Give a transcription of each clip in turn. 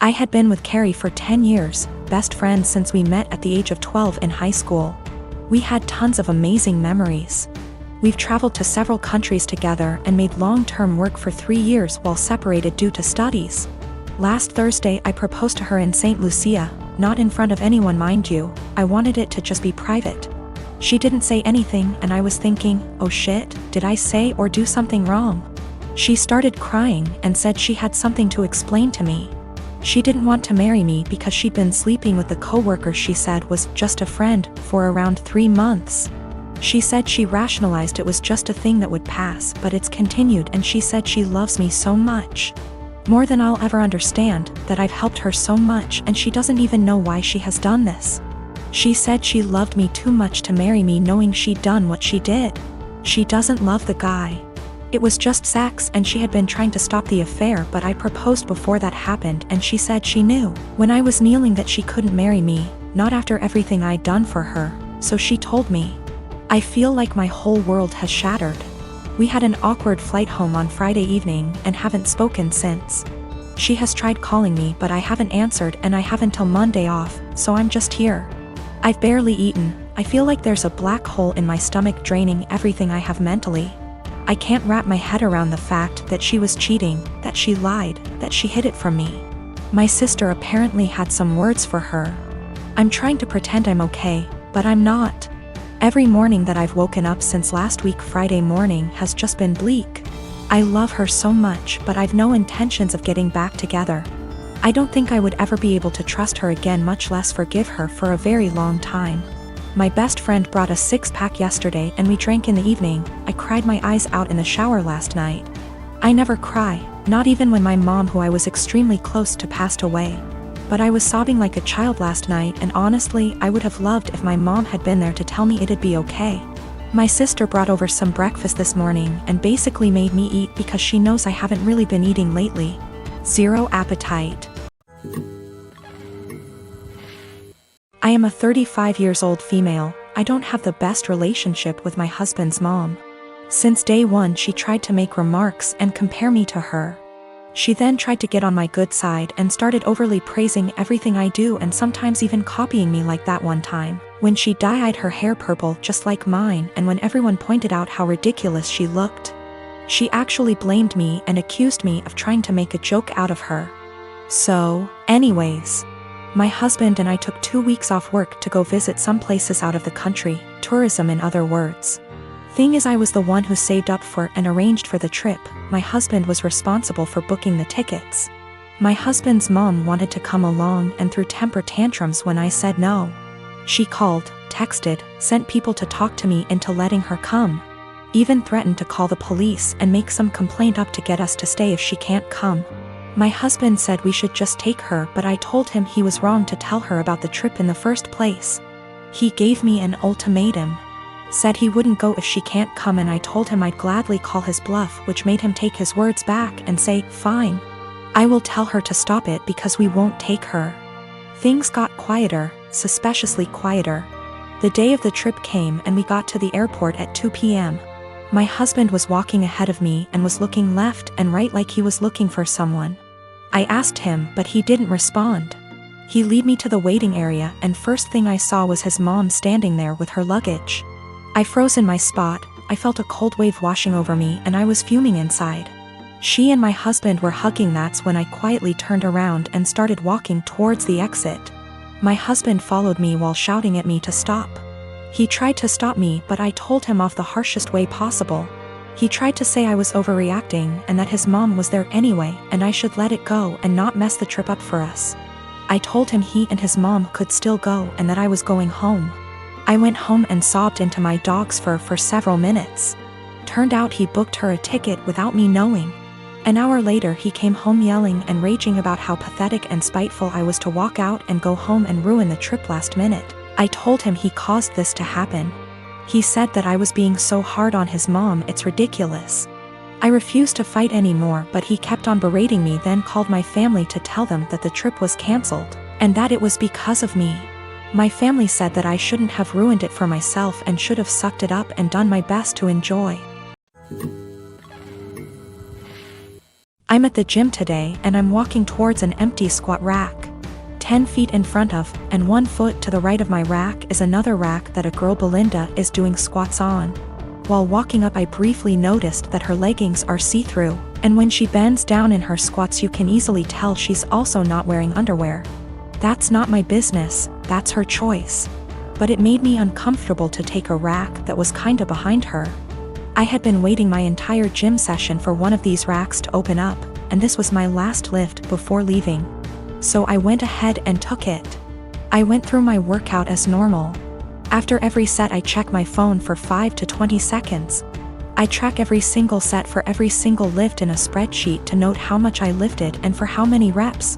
I had been with Carrie for 10 years, best friends since we met at the age of 12 in high school. We had tons of amazing memories. We've traveled to several countries together and made long-term work for 3 years while separated due to studies. Last Thursday I proposed to her in St. Lucia, not in front of anyone mind you, I wanted it to just be private. She didn't say anything and I was thinking, oh shit, did I say or do something wrong? She started crying and said she had something to explain to me. She didn't want to marry me because she'd been sleeping with the coworker she said was just a friend for around 3 months. She said she rationalized it was just a thing that would pass, but it's continued, and she said she loves me so much. More than I'll ever understand, that I've helped her so much and she doesn't even know why she has done this. She said she loved me too much to marry me knowing she'd done what she did. She doesn't love the guy. It was just sex and she had been trying to stop the affair, but I proposed before that happened and she said she knew when I was kneeling that she couldn't marry me, not after everything I'd done for her, so she told me. I feel like my whole world has shattered. We had an awkward flight home on Friday evening and haven't spoken since. She has tried calling me but I haven't answered and I have until Monday off, so I'm just here. I've barely eaten, I feel like there's a black hole in my stomach draining everything I have mentally. I can't wrap my head around the fact that she was cheating, that she lied, that she hid it from me. My sister apparently had some words for her. I'm trying to pretend I'm okay, but I'm not. Every morning that I've woken up since last week Friday morning has just been bleak. I love her so much but I've no intentions of getting back together. I don't think I would ever be able to trust her again, much less forgive her, for a very long time. My best friend brought a 6-pack yesterday and we drank in the evening. I cried my eyes out in the shower last night. I never cry, not even when my mom, who I was extremely close to, passed away. But I was sobbing like a child last night, and honestly I would have loved if my mom had been there to tell me it'd be okay. My sister brought over some breakfast this morning and basically made me eat because she knows I haven't really been eating lately. Zero appetite. I am a 35 years old female. I don't have the best relationship with my husband's mom. Since day one she tried to make remarks and compare me to her. She then tried to get on my good side and started overly praising everything I do and sometimes even copying me, like that one time when she dyed her hair purple just like mine, and when everyone pointed out how ridiculous she looked. She actually blamed me and accused me of trying to make a joke out of her. So, anyways, my husband and I took 2 weeks off work to go visit some places out of the country, tourism in other words. Thing is, I was the one who saved up for and arranged for the trip. My husband was responsible for booking the tickets. My husband's mom wanted to come along and threw temper tantrums when I said no. She called, texted, sent people to talk to me into letting her come. Even threatened to call the police and make some complaint up to get us to stay if she can't come. My husband said we should just take her, but I told him he was wrong to tell her about the trip in the first place. He gave me an ultimatum. Said he wouldn't go if she can't come, and I told him I'd gladly call his bluff, which made him take his words back and say, fine. I will tell her to stop it because we won't take her. Things got quieter, suspiciously quieter. The day of the trip came and we got to the airport at 2 p.m. My husband was walking ahead of me and was looking left and right like he was looking for someone. I asked him, but he didn't respond. He led me to the waiting area, and first thing I saw was his mom standing there with her luggage. I froze in my spot. I felt a cold wave washing over me and I was fuming inside. She and my husband were hugging. That's when I quietly turned around and started walking towards the exit. My husband followed me while shouting at me to stop. He tried to stop me, but I told him off the harshest way possible. He tried to say I was overreacting and that his mom was there anyway and I should let it go and not mess the trip up for us. I told him he and his mom could still go and that I was going home. I went home and sobbed into my dog's fur for several minutes. Turned out he booked her a ticket without me knowing. An hour later he came home yelling and raging about how pathetic and spiteful I was to walk out and go home and ruin the trip last minute. I told him he caused this to happen. He said that I was being so hard on his mom, it's ridiculous. I refused to fight anymore, but he kept on berating me, then called my family to tell them that the trip was cancelled, and that it was because of me. My family said that I shouldn't have ruined it for myself and should have sucked it up and done my best to enjoy. I'm at the gym today and I'm walking towards an empty squat rack. 10 feet in front of, and 1 foot to the right of my rack is another rack that a girl Belinda is doing squats on. While walking up I briefly noticed that her leggings are see-through, and when she bends down in her squats you can easily tell she's also not wearing underwear. That's not my business, that's her choice. But it made me uncomfortable to take a rack that was kinda behind her. I had been waiting my entire gym session for one of these racks to open up, and this was my last lift before leaving. So I went ahead and took it. I went through my workout as normal. After every set I check my phone for 5 to 20 seconds. I track every single set for every single lift in a spreadsheet to note how much I lifted and for how many reps.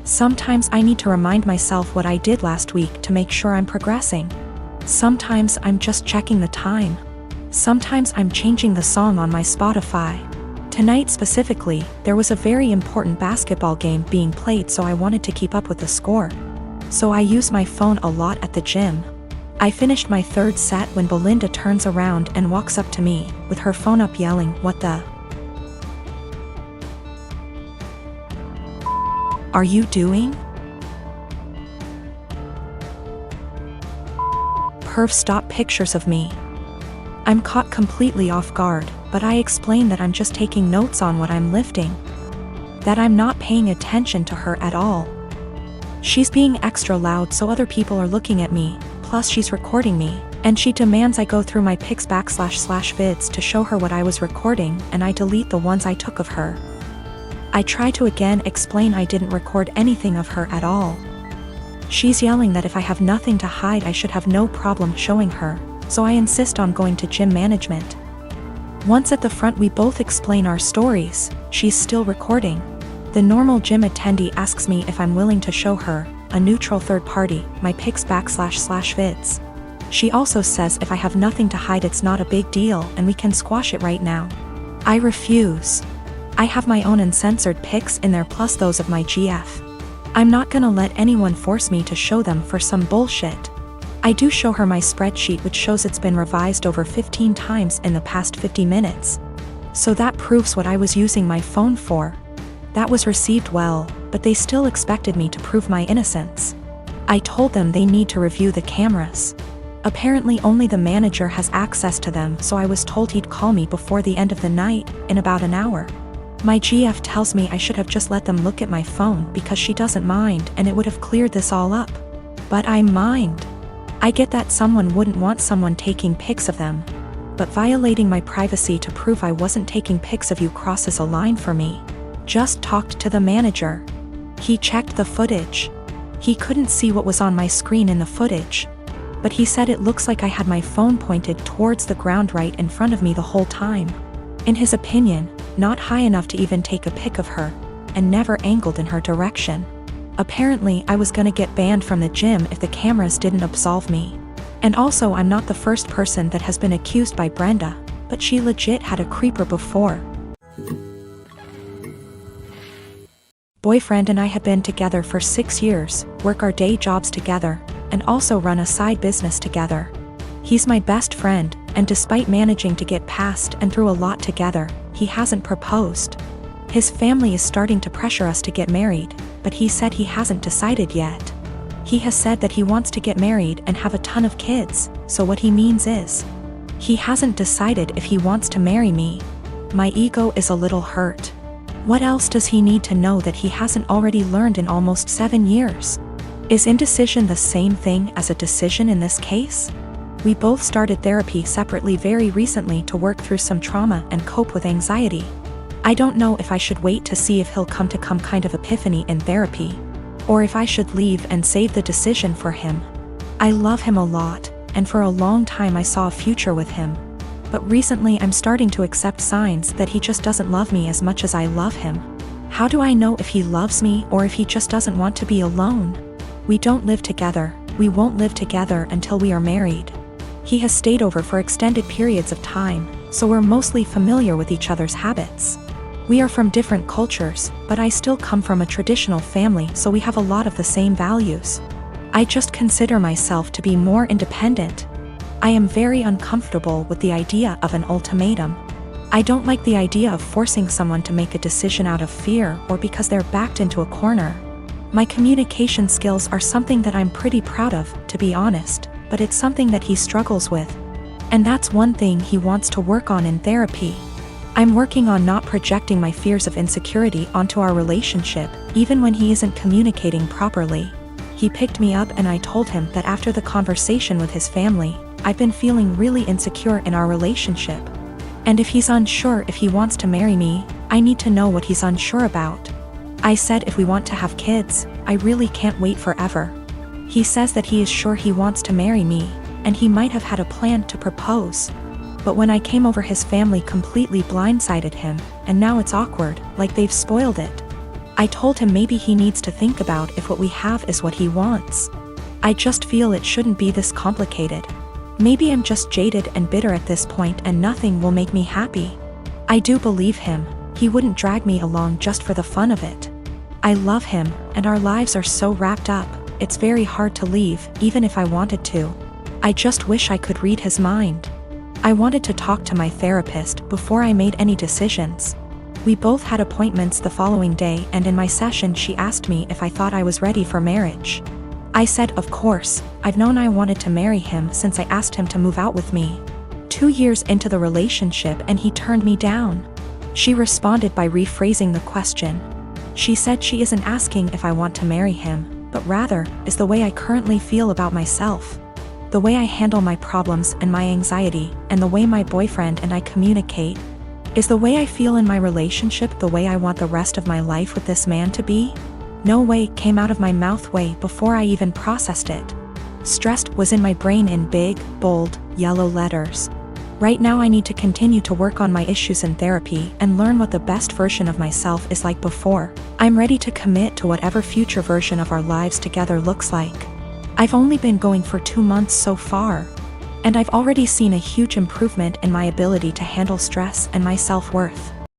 Sometimes I need to remind myself what I did last week to make sure I'm progressing. Sometimes I'm just checking the time. Sometimes I'm changing the song on my Spotify. Tonight specifically, there was a very important basketball game being played, so I wanted to keep up with the score. So I use my phone a lot at the gym. I finished my 3rd set when Belinda turns around and walks up to me, with her phone up yelling, "What the are you doing?" Perv stop pictures of me. I'm caught completely off guard, but I explain that I'm just taking notes on what I'm lifting. That I'm not paying attention to her at all. She's being extra loud so other people are looking at me, plus she's recording me, and she demands I go through my pics /vids to show her what I was recording, and I delete the ones I took of her. I try to again explain I didn't record anything of her at all. She's yelling that if I have nothing to hide I should have no problem showing her, so I insist on going to gym management. Once at the front we both explain our stories. She's still recording. The normal gym attendee asks me if I'm willing to show her, a neutral third party, my pics /vids. She also says if I have nothing to hide it's not a big deal and we can squash it right now. I refuse. I have my own uncensored pics in there plus those of my GF. I'm not gonna let anyone force me to show them for some bullshit. I do show her my spreadsheet which shows it's been revised over 15 times in the past 50 minutes. So that proves what I was using my phone for. That was received well, but they still expected me to prove my innocence. I told them they need to review the cameras. Apparently only the manager has access to them, so I was told he'd call me before the end of the night, in about an hour. My GF tells me I should have just let them look at my phone because she doesn't mind and it would have cleared this all up. But I mind. I get that someone wouldn't want someone taking pics of them. But violating my privacy to prove I wasn't taking pics of you crosses a line for me. Just talked to the manager. He checked the footage. He couldn't see what was on my screen in the footage. But he said it looks like I had my phone pointed towards the ground right in front of me the whole time. In his opinion, not high enough to even take a pic of her, and never angled in her direction. Apparently I was gonna get banned from the gym if the cameras didn't absolve me. And also I'm not the first person that has been accused by Brenda, but she legit had a creeper before. Boyfriend and I had been together for 6 years, work our day jobs together, and also run a side business together. He's my best friend, and despite managing to get past and through a lot together, he hasn't proposed. His family is starting to pressure us to get married, but he said he hasn't decided yet. He has said that he wants to get married and have a ton of kids, so what he means is, he hasn't decided if he wants to marry me. My ego is a little hurt. What else does he need to know that he hasn't already learned in almost 7 years? Is indecision the same thing as a decision in this case? We both started therapy separately very recently to work through some trauma and cope with anxiety. I don't know if I should wait to see if he'll come to kind of epiphany in therapy, or if I should leave and save the decision for him. I love him a lot, and for a long time I saw a future with him. But recently I'm starting to accept signs that he just doesn't love me as much as I love him. How do I know if he loves me or if he just doesn't want to be alone? We don't live together, we won't live together until we are married. He has stayed over for extended periods of time, so we're mostly familiar with each other's habits. We are from different cultures, but I still come from a traditional family, so we have a lot of the same values. I just consider myself to be more independent. I am very uncomfortable with the idea of an ultimatum. I don't like the idea of forcing someone to make a decision out of fear or because they're backed into a corner. My communication skills are something that I'm pretty proud of, to be honest, but it's something that he struggles with. And that's one thing he wants to work on in therapy. I'm working on not projecting my fears of insecurity onto our relationship, even when he isn't communicating properly. He picked me up and I told him that after the conversation with his family, I've been feeling really insecure in our relationship. And if he's unsure if he wants to marry me, I need to know what he's unsure about. I said if we want to have kids, I really can't wait forever. He says that he is sure he wants to marry me, and he might have had a plan to propose. But when I came over, his family completely blindsided him, and now it's awkward, like they've spoiled it. I told him maybe he needs to think about if what we have is what he wants. I just feel it shouldn't be this complicated. Maybe I'm just jaded and bitter at this point and nothing will make me happy. I do believe him. He wouldn't drag me along just for the fun of it. I love him, and our lives are so wrapped up, it's very hard to leave, even if I wanted to. I just wish I could read his mind. I wanted to talk to my therapist before I made any decisions. We both had appointments the following day, and in my session she asked me if I thought I was ready for marriage. I said of course. I've known I wanted to marry him since I asked him to move out with me. 2 years into the relationship and he turned me down. She responded by rephrasing the question. She said she isn't asking if I want to marry him, but rather, is the way I currently feel about myself. The way I handle my problems and my anxiety, and the way my boyfriend and I communicate. Is the way I feel in my relationship the way I want the rest of my life with this man to be? No way came out of my mouth way before I even processed it. Stressed was in my brain in big, bold, yellow letters. Right now I need to continue to work on my issues in therapy and learn what the best version of myself is like before I'm ready to commit to whatever future version of our lives together looks like. I've only been going for 2 months so far, and I've already seen a huge improvement in my ability to handle stress and my self-worth.